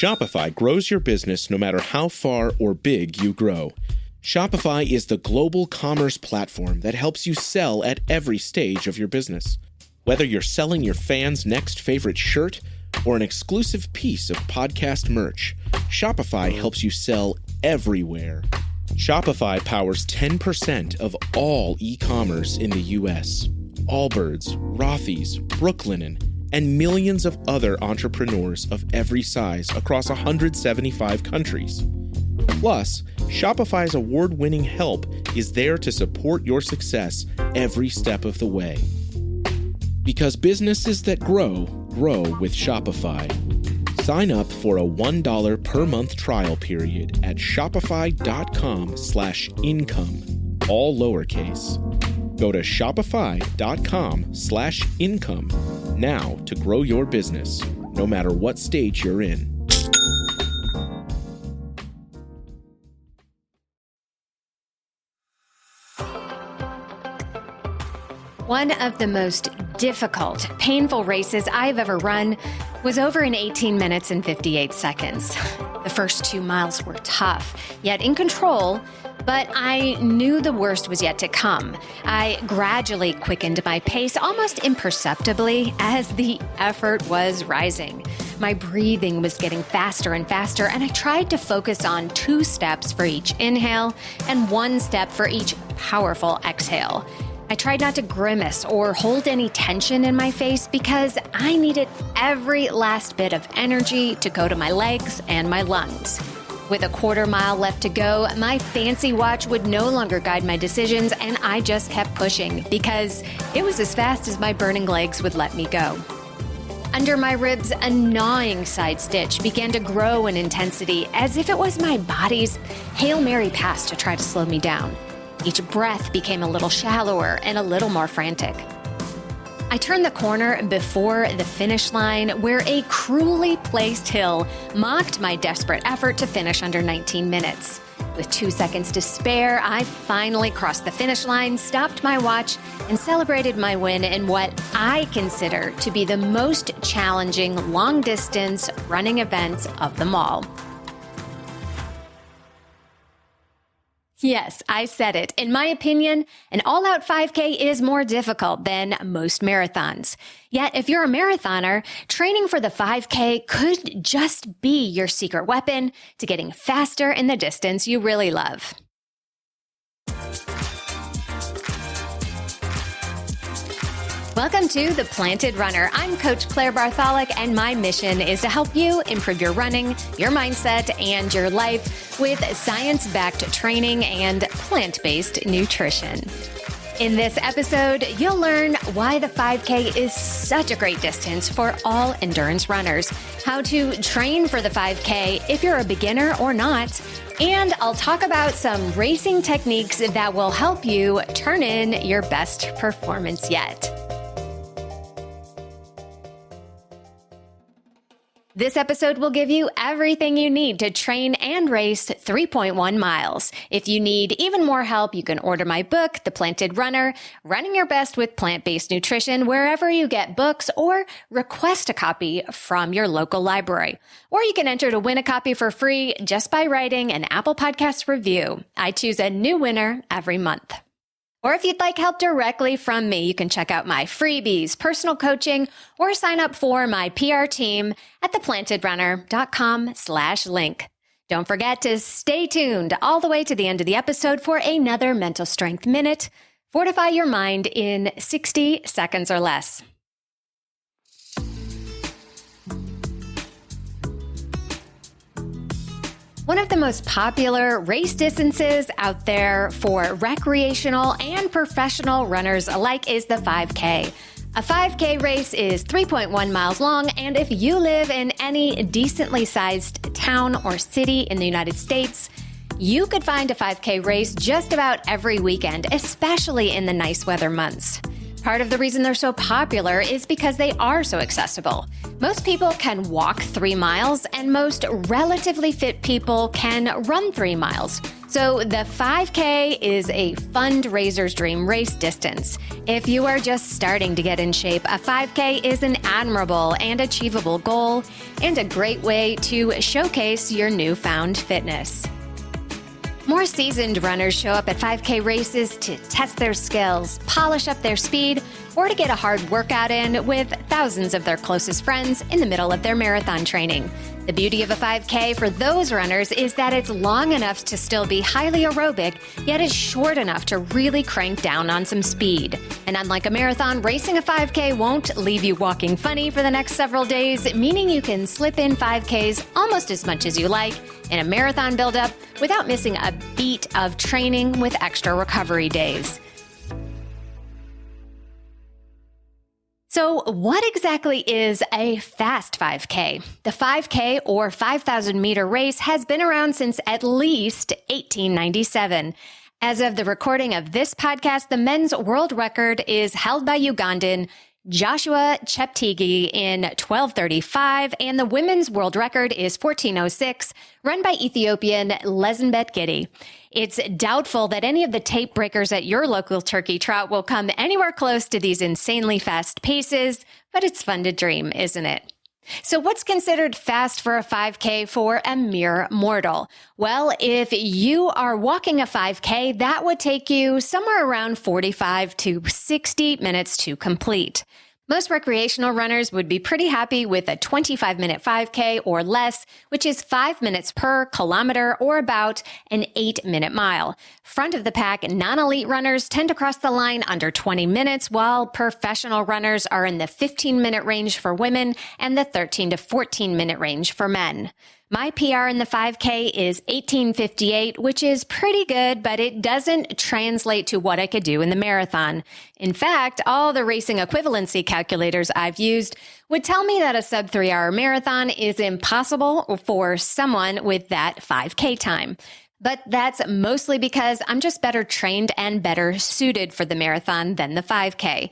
Shopify grows your business no matter how far or big you grow. Shopify is the global commerce platform that helps you sell at every stage of your business. Whether you're selling your fans' next favorite shirt or an exclusive piece of podcast merch, Shopify helps you sell everywhere. Shopify powers 10% of all e-commerce in the U.S. Allbirds, Rothy's, Brooklinen, and millions of other entrepreneurs of every size across 175 countries. Plus, Shopify's award-winning help is there to support your success every step of the way. Because businesses that grow, grow with Shopify. Sign up for a $1 per month trial period at shopify.com/income, all lowercase. Go to shopify.com/income now to grow your business, no matter what stage you're in. One of the most difficult, painful races I've ever run was over in 18 minutes and 58 seconds. The first 2 miles were tough, yet in control, but I knew the worst was yet to come. I gradually quickened my pace almost imperceptibly as the effort was rising. My breathing was getting faster and faster, and I tried to focus on 2 steps for each inhale and 1 step for each powerful exhale. I tried not to grimace or hold any tension in my face because I needed every last bit of energy to go to my legs and my lungs. With a 1/4 mile left to go, my fancy watch would no longer guide my decisions, and I just kept pushing because it was as fast as my burning legs would let me go. Under my ribs, a gnawing side stitch began to grow in intensity as if it was my body's Hail Mary pass to try to slow me down. Each breath became a little shallower and a little more frantic. I turned the corner before the finish line where a cruelly placed hill mocked my desperate effort to finish under 19 minutes. With 2 seconds to spare, I finally crossed the finish line, stopped my watch, and celebrated my win in what I consider to be the most challenging long-distance running event of them all. Yes, I said it. In my opinion, an all-out 5K is more difficult than most marathons. Yet, if you're a marathoner, training for the 5K could just be your secret weapon to getting faster in the distance you really love. Welcome to The Planted Runner. I'm Coach Claire Bartholic, and my mission is to help you improve your running, your mindset, and your life with science-backed training and plant-based nutrition. In this episode, you'll learn why the 5K is such a great distance for all endurance runners, how to train for the 5K if you're a beginner or not, and I'll talk about some racing techniques that will help you turn in your best performance yet. This episode will give you everything you need to train and race 3.1 miles. If you need even more help, you can order my book, The Planted Runner, Running Your Best with Plant-Based Nutrition, wherever you get books, or request a copy from your local library. Or you can enter to win a copy for free just by writing an Apple Podcast review. I choose a new winner every month. Or if you'd like help directly from me, you can check out my freebies, personal coaching, or sign up for my PR team at theplantedrunner.com/link. Don't forget to stay tuned all the way to the end of the episode for another Mental Strength Minute. Fortify your mind in 60 seconds or less. One of the most popular race distances out there for recreational and professional runners alike is the 5K. A 5K race is 3.1 miles long, and if you live in any decently sized town or city in the United States, you could find a 5K race just about every weekend, especially in the nice weather months. Part of the reason they're so popular is because they are so accessible. Most people can walk 3 miles, and most relatively fit people can run 3 miles. So the 5K is a fundraiser's dream race distance. If you are just starting to get in shape, a 5K is an admirable and achievable goal and a great way to showcase your newfound fitness. More seasoned runners show up at 5K races to test their skills, polish up their speed, or to get a hard workout in with thousands of their closest friends in the middle of their marathon training. The beauty of a 5K for those runners is that it's long enough to still be highly aerobic, yet it's short enough to really crank down on some speed. And unlike a marathon, racing a 5K won't leave you walking funny for the next several days, meaning you can slip in 5Ks almost as much as you like in a marathon buildup without missing a beat of training with extra recovery days. So what exactly is a fast 5K? The 5K or 5,000 meter race has been around since at least 1897. As of the recording of this podcast, the men's world record is held by Ugandan Joshua Cheptegei in 12:35, and the women's world record is 14:06, run by Ethiopian Lesenbet Giddy. It's doubtful that any of the tape breakers at your local turkey trot will come anywhere close to these insanely fast paces, but it's fun to dream, isn't it? So what's considered fast for a 5K for a mere mortal? Well, if you are walking a 5K, that would take you somewhere around 45 to 60 minutes to complete. Most recreational runners would be pretty happy with a 25-minute 5K or less, which is 5 minutes per kilometer or about an 8-minute mile. Front of the pack, non-elite runners tend to cross the line under 20 minutes, while professional runners are in the 15-minute range for women and the 13 to 14-minute range for men. My PR in the 5K is 18:58, which is pretty good, but it doesn't translate to what I could do in the marathon. In fact, all the racing equivalency calculators I've used would tell me that a sub 3-hour marathon is impossible for someone with that 5K time. But that's mostly because I'm just better trained and better suited for the marathon than the 5K.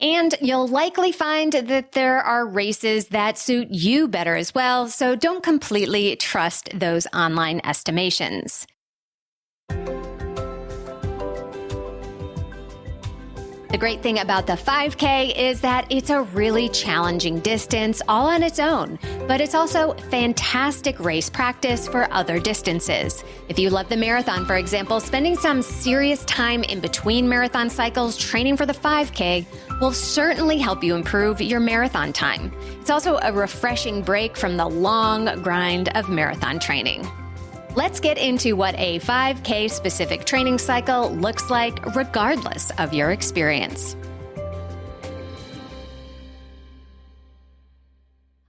And you'll likely find that there are races that suit you better as well, so don't completely trust those online estimations. The great thing about the 5K is that it's a really challenging distance all on its own, but it's also fantastic race practice for other distances. If you love the marathon, for example, spending some serious time in between marathon cycles training for the 5K will certainly help you improve your marathon time. It's also a refreshing break from the long grind of marathon training. Let's get into what a 5K specific training cycle looks like regardless of your experience.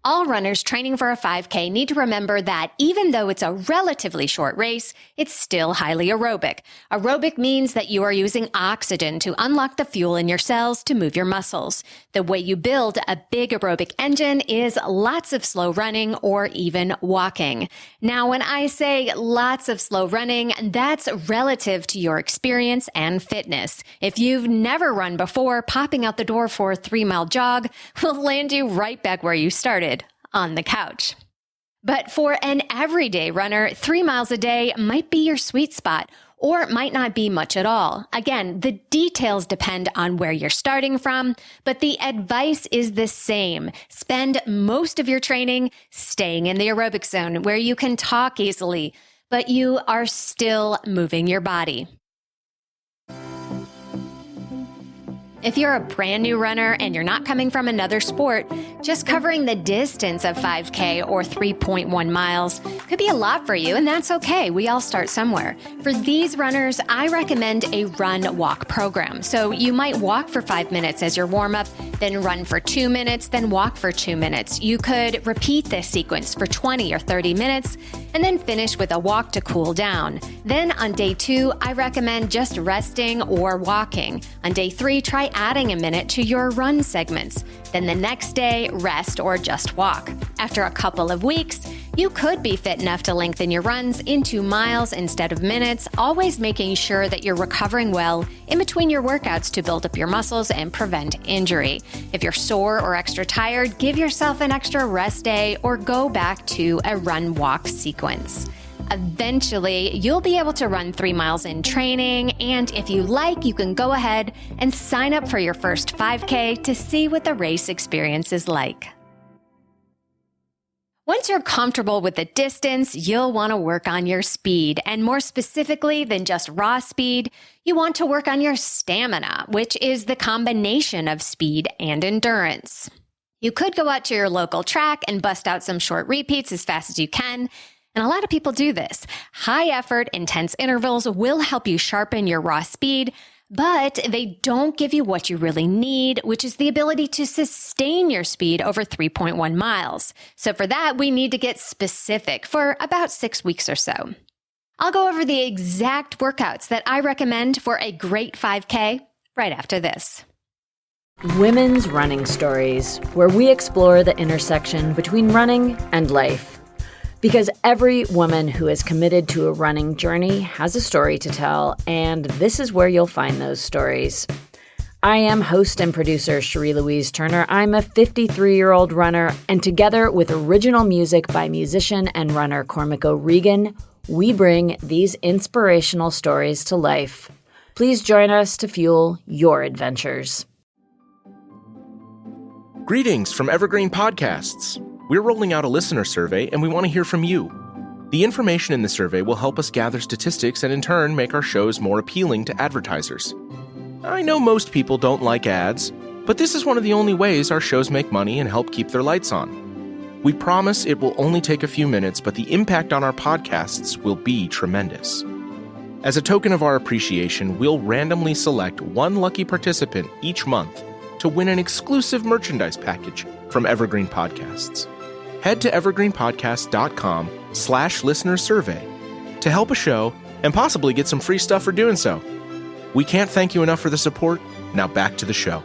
All runners training for a 5K need to remember that even though it's a relatively short race, it's still highly aerobic. Aerobic means that you are using oxygen to unlock the fuel in your cells to move your muscles. The way you build a big aerobic engine is lots of slow running or even walking. Now, when I say lots of slow running, that's relative to your experience and fitness. If you've never run before, popping out the door for a 3-mile jog will land you right back where you started, on the couch. But for an everyday runner, 3 miles a day might be your sweet spot, or it might not be much at all. Again, the details depend on where you're starting from, but the advice is the same. Spend most of your training staying in the aerobic zone where you can talk easily, but you are still moving your body. If you're a brand new runner and you're not coming from another sport, just covering the distance of 5K or 3.1 miles could be a lot for you, and that's okay. We all start somewhere. For these runners, I recommend a run-walk program. So you might walk for 5 minutes as your warm-up, then run for 2 minutes, then walk for 2 minutes. You could repeat this sequence for 20 or 30 minutes, and then finish with a walk to cool down. Then on day 2, I recommend just resting or walking. On day 3, try adding a minute to your run segments. Then the next day, rest or just walk. After a couple of weeks, you could be fit enough to lengthen your runs into miles instead of minutes, always making sure that you're recovering well in between your workouts to build up your muscles and prevent injury. If you're sore or extra tired, give yourself an extra rest day or go back to a run-walk sequence. Eventually, you'll be able to run 3 miles in training, and if you like, you can go ahead and sign up for your first 5K to see what the race experience is like. Once you're comfortable with the distance, you'll want to work on your speed, and more specifically than just raw speed, you want to work on your stamina, which is the combination of speed and endurance. You could go out to your local track and bust out some short repeats as fast as you can. And a lot of people do this. High effort, intense intervals will help you sharpen your raw speed, but they don't give you what you really need, which is the ability to sustain your speed over 3.1 miles. So for that, we need to get specific for about 6 weeks or so. I'll go over the exact workouts that I recommend for a great 5K right after this. Women's Running Stories, where we explore the intersection between running and life. Because every woman who is committed to a running journey has a story to tell, and this is where you'll find those stories. I am host and producer Cherie Louise Turner. I'm a 53-year-old runner, and together with original music by musician and runner Cormac O'Regan, we bring these inspirational stories to life. Please join us to fuel your adventures. Greetings from Evergreen Podcasts. We're rolling out a listener survey, and we want to hear from you. The information in the survey will help us gather statistics and in turn make our shows more appealing to advertisers. I know most people don't like ads, but this is one of the only ways our shows make money and help keep their lights on. We promise it will only take a few minutes, but the impact on our podcasts will be tremendous. As a token of our appreciation, we'll randomly select one lucky participant each month to win an exclusive merchandise package from Evergreen Podcasts. Head to evergreenpodcast.com/listenersurvey to help a show and possibly get some free stuff for doing so. We can't thank you enough for the support. Now back to the show.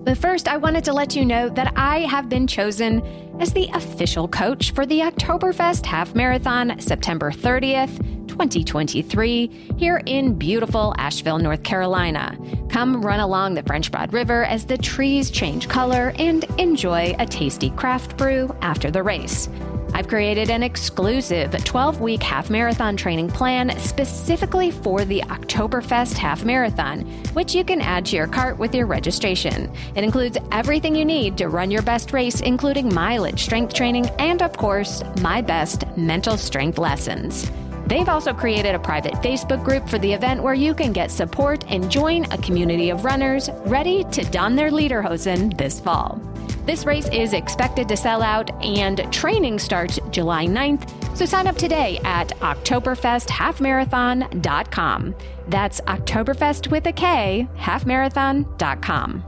But first, I wanted to let you know that I have been chosen as the official coach for the Oktoberfest Half Marathon, September 30th, 2023, here in beautiful Asheville, North Carolina. Come run along the French Broad River as the trees change color and enjoy a tasty craft brew after the race. I've created an exclusive 12-week half marathon training plan specifically for the Oktoberfest Half Marathon, which you can add to your cart with your registration. It includes everything you need to run your best race, including mileage, strength training, and of course, my best mental strength lessons. They've also created a private Facebook group for the event where you can get support and join a community of runners ready to don their lederhosen this fall. This race is expected to sell out and training starts July 9th, so sign up today at OktoberfestHalfMarathon.com. That's Oktoberfest with a K, halfmarathon.com.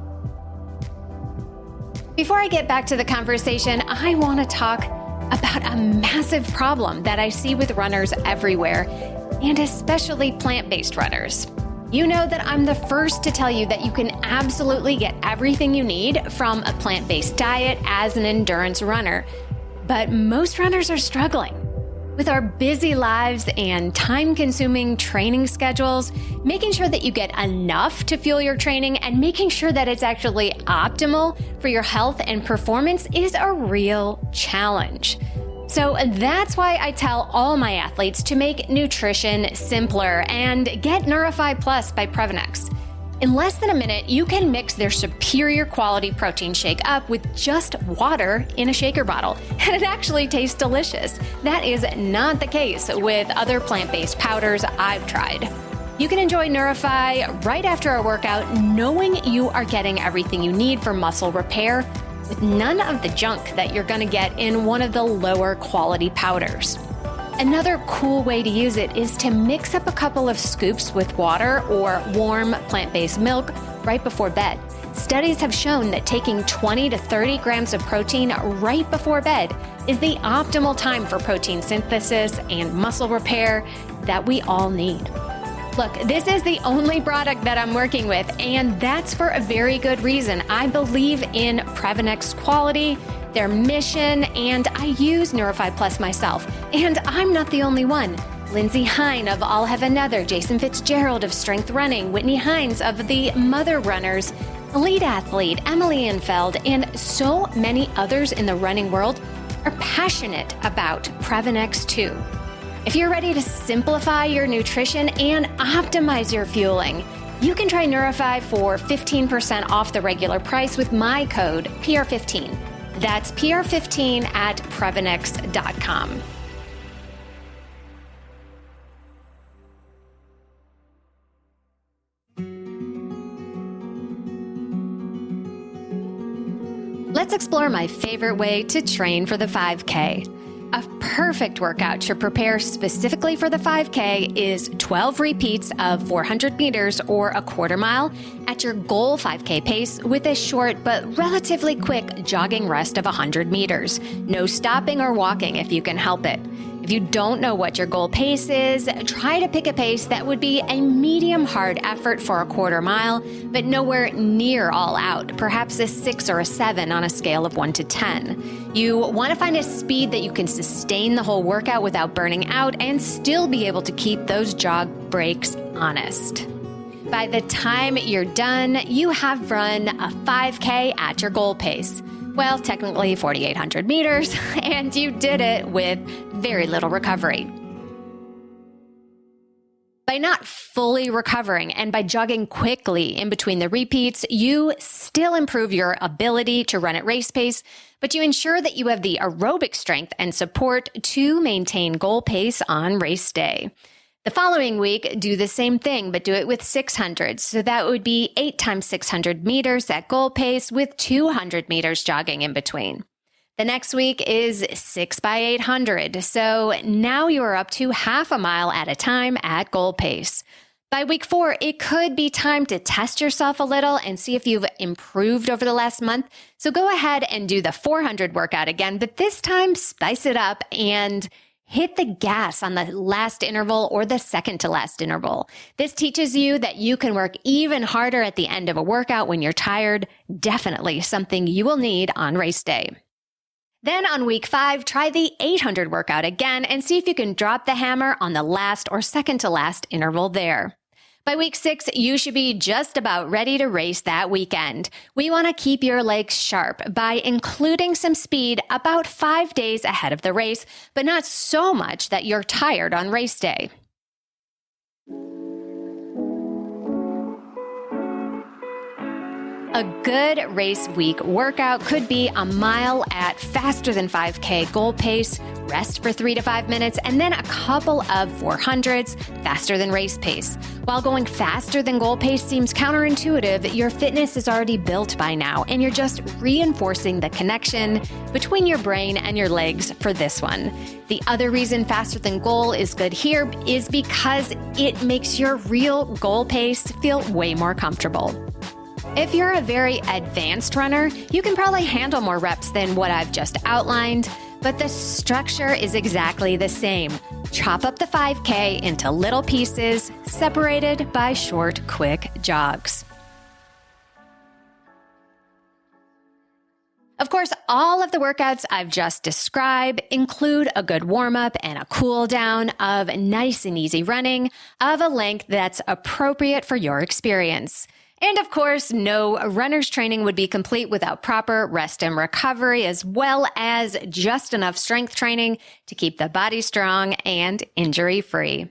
Before I get back to the conversation, I want to talk about a massive problem that I see with runners everywhere, and especially plant-based runners. You know that I'm the first to tell you that you can absolutely get everything you need from a plant-based diet as an endurance runner, but most runners are struggling. With our busy lives and time-consuming training schedules, making sure that you get enough to fuel your training and making sure that it's actually optimal for your health and performance is a real challenge. So that's why I tell all my athletes to make nutrition simpler and get Neurify Plus by Previnex. In less than a minute, you can mix their superior quality protein shake up with just water in a shaker bottle, and it actually tastes delicious. That is not the case with other plant-based powders I've tried. You can enjoy Neurify right after a workout, knowing you are getting everything you need for muscle repair with none of the junk that you're going to get in one of the lower quality powders. Another cool way to use it is to mix up a couple of scoops with water or warm plant-based milk right before bed. Studies have shown that taking 20 to 30 grams of protein right before bed is the optimal time for protein synthesis and muscle repair that we all need. Look, this is the only product that I'm working with, and that's for a very good reason. I believe in Previnex quality, their mission, and I use Neurify Plus myself. And I'm not the only one. Lindsay Hine of I'll Have Another, Jason Fitzgerald of Strength Running, Whitney Hines of the Mother Runners, Elite athlete Emily Infeld and so many others in the running world are passionate about Previnex 2. If you're ready to simplify your nutrition and optimize your fueling, you can try Neurify for 15% off the regular price with my code PR15. That's PR15 at Previnex.com. Let's explore my favorite way to train for the 5K. A perfect workout to prepare specifically for the 5K is 12 repeats of 400 meters or a quarter mile at your goal 5K pace with a short but relatively quick jogging rest of 100 meters. No stopping or walking if you can help it. If you don't know what your goal pace is, try to pick a pace that would be a medium hard effort for a quarter mile, but nowhere near all out, perhaps a 6 or a 7 on a scale of 1 to 10. You want to find a speed that you can sustain the whole workout without burning out and still be able to keep those jog breaks honest. By the time you're done, you have run a 5K at your goal pace. Well, technically 4,800 meters, and you did it with very little recovery. By not fully recovering and by jogging quickly in between the repeats, you still improve your ability to run at race pace, but you ensure that you have the aerobic strength and support to maintain goal pace on race day. The following week, do the same thing, but do it with 600. So that would be 8 times 600 meters at goal pace with 200 meters jogging in between. The next week is 6 by 800. So now you are up to half a mile at a time at goal pace. By week 4, it could be time to test yourself a little and see if you've improved over the last month. So go ahead and do the 400 workout again, but this time spice it up and hit the gas on the last interval or the second to last interval. This teaches you that you can work even harder at the end of a workout when you're tired. Definitely something you will need on race day. Then on week 5, try the 800 workout again and see if you can drop the hammer on the last or second to last interval there. By week 6, you should be just about ready to race that weekend. We want to keep your legs sharp by including some speed about 5 days ahead of the race, but not so much that you're tired on race day. A good race week workout could be a mile at faster than 5K goal pace, rest for 3 to 5 minutes, and then a couple of 400s faster than race pace. While going faster than goal pace seems counterintuitive, your fitness is already built by now, and you're just reinforcing the connection between your brain and your legs for this one. The other reason faster than goal is good here is because it makes your real goal pace feel way more comfortable. If you're a very advanced runner, you can probably handle more reps than what I've just outlined, but the structure is exactly the same. Chop up the 5K into little pieces, separated by short, quick jogs. Of course, all of the workouts I've just described include a good warm-up and a cool down of nice and easy running of a length that's appropriate for your experience. And of course, no runner's training would be complete without proper rest and recovery, as well as just enough strength training to keep the body strong and injury-free.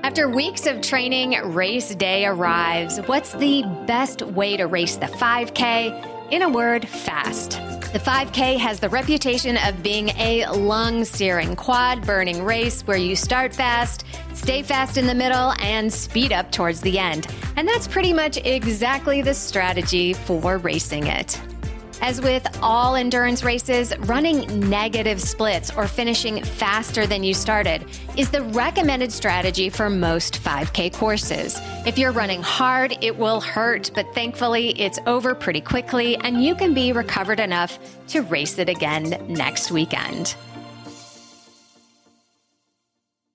After weeks of training, race day arrives. What's the best way to race the 5K? In a word, fast. The 5K has the reputation of being a lung-searing, quad-burning race where you start fast, stay fast in the middle, and speed up towards the end. And that's pretty much exactly the strategy for racing it. As with all endurance races, running negative splits or finishing faster than you started is the recommended strategy for most 5K courses. If you're running hard, it will hurt, but thankfully it's over pretty quickly and you can be recovered enough to race it again next weekend.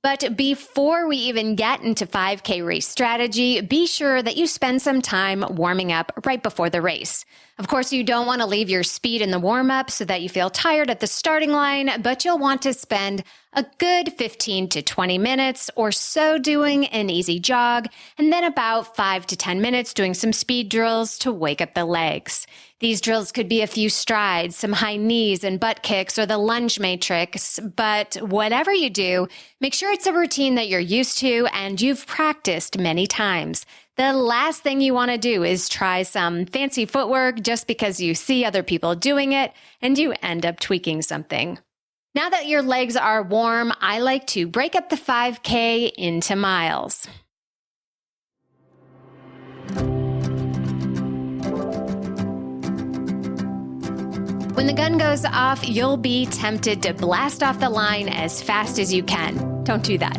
But before we even get into 5K race strategy, be sure that you spend some time warming up right before the race. Of course, you don't want to leave your speed in the warm-up so that you feel tired at the starting line, but you'll want to spend a good 15 to 20 minutes or so doing an easy jog, and then about 5 to 10 minutes doing some speed drills to wake up the legs. These drills could be a few strides, some high knees and butt kicks, or the lunge matrix, but whatever you do, make sure it's a routine that you're used to and you've practiced many times. The last thing you want to do is try some fancy footwork just because you see other people doing it and you end up tweaking something. Now that your legs are warm, I like to break up the 5K into miles. When the gun goes off, you'll be tempted to blast off the line as fast as you can. Don't do that.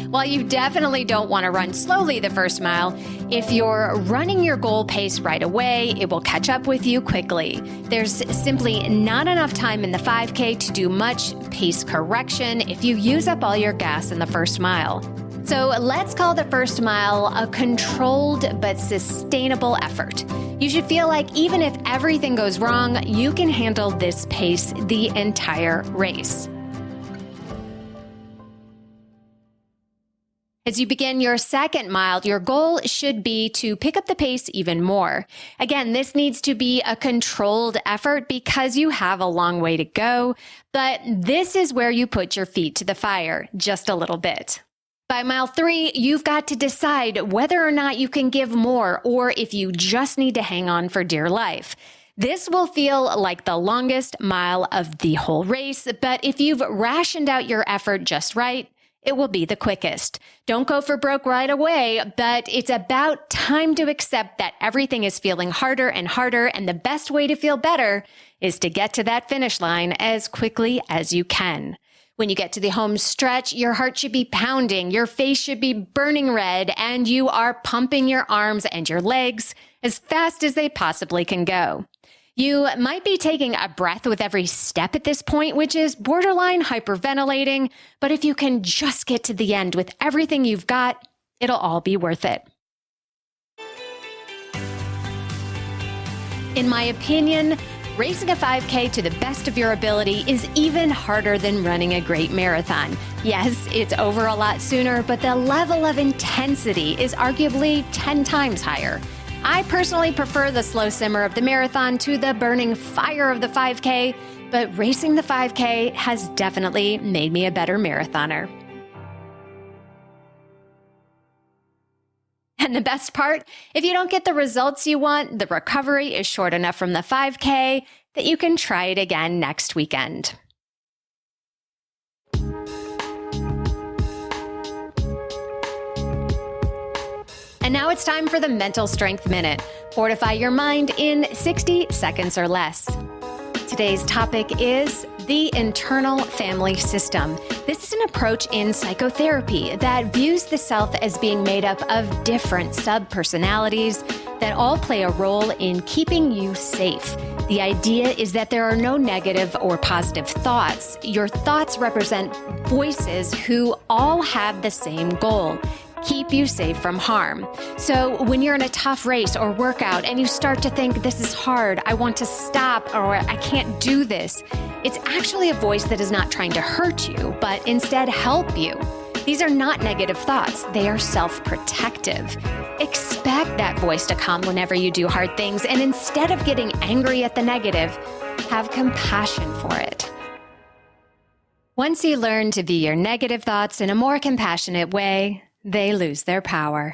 While you definitely don't want to run slowly the first mile, if you're running your goal pace right away, it will catch up with you quickly. There's simply not enough time in the 5K to do much pace correction if you use up all your gas in the first mile. So let's call the first mile a controlled but sustainable effort. You should feel like even if everything goes wrong, you can handle this pace the entire race. As you begin your second mile, your goal should be to pick up the pace even more. Again, this needs to be a controlled effort because you have a long way to go, but this is where you put your feet to the fire just a little bit. By mile 3, you've got to decide whether or not you can give more or if you just need to hang on for dear life. This will feel like the longest mile of the whole race, but if you've rationed out your effort just right, it will be the quickest. Don't go for broke right away, but it's about time to accept that everything is feeling harder and harder, and the best way to feel better is to get to that finish line as quickly as you can. When you get to the home stretch, your heart should be pounding, your face should be burning red, and you are pumping your arms and your legs as fast as they possibly can go. You might be taking a breath with every step at this point, which is borderline hyperventilating, but if you can just get to the end with everything you've got, it'll all be worth it. In my opinion, racing a 5K to the best of your ability is even harder than running a great marathon. Yes, it's over a lot sooner, but the level of intensity is arguably 10 times higher. I personally prefer the slow simmer of the marathon to the burning fire of the 5K, but racing the 5K has definitely made me a better marathoner. And the best part, if you don't get the results you want, the recovery is short enough from the 5K that you can try it again next weekend. And now it's time for the Mental Strength Minute. Fortify your mind in 60 seconds or less. Today's topic is the internal family system. This is an approach in psychotherapy that views the self as being made up of different sub-personalities that all play a role in keeping you safe. The idea is that there are no negative or positive thoughts. Your thoughts represent voices who all have the same goal: keep you safe from harm. So when you're in a tough race or workout and you start to think, this is hard, I want to stop, or I can't do this, it's actually a voice that is not trying to hurt you, but instead help you. These are not negative thoughts. They are self-protective. Expect that voice to come whenever you do hard things, and instead of getting angry at the negative, have compassion for it. Once you learn to view your negative thoughts in a more compassionate way, they lose their power.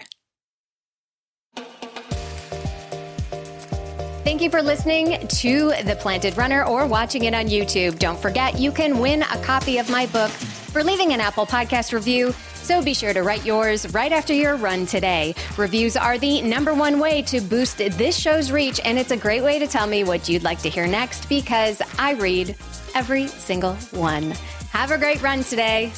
Thank you for listening to The Planted Runner or watching it on YouTube. Don't forget, you can win a copy of my book for leaving an Apple Podcast review, so be sure to write yours right after your run today. Reviews are the #1 way to boost this show's reach, and it's a great way to tell me what you'd like to hear next because I read every single one. Have a great run today.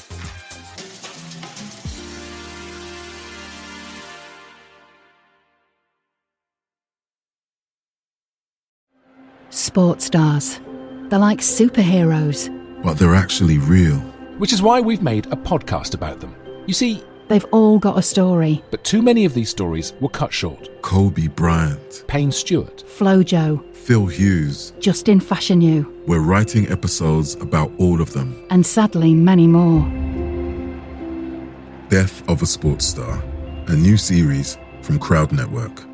Sports stars. They're like superheroes. But they're actually real. Which is why we've made a podcast about them. You see, They've all got a story. But too many of these stories were cut short. Kobe Bryant, Payne Stewart, Flojo, Phil Hughes. Justin Fashanu. We're writing episodes about all of them. And sadly, many more. Death of a Sports Star, a new series from Crowd Network.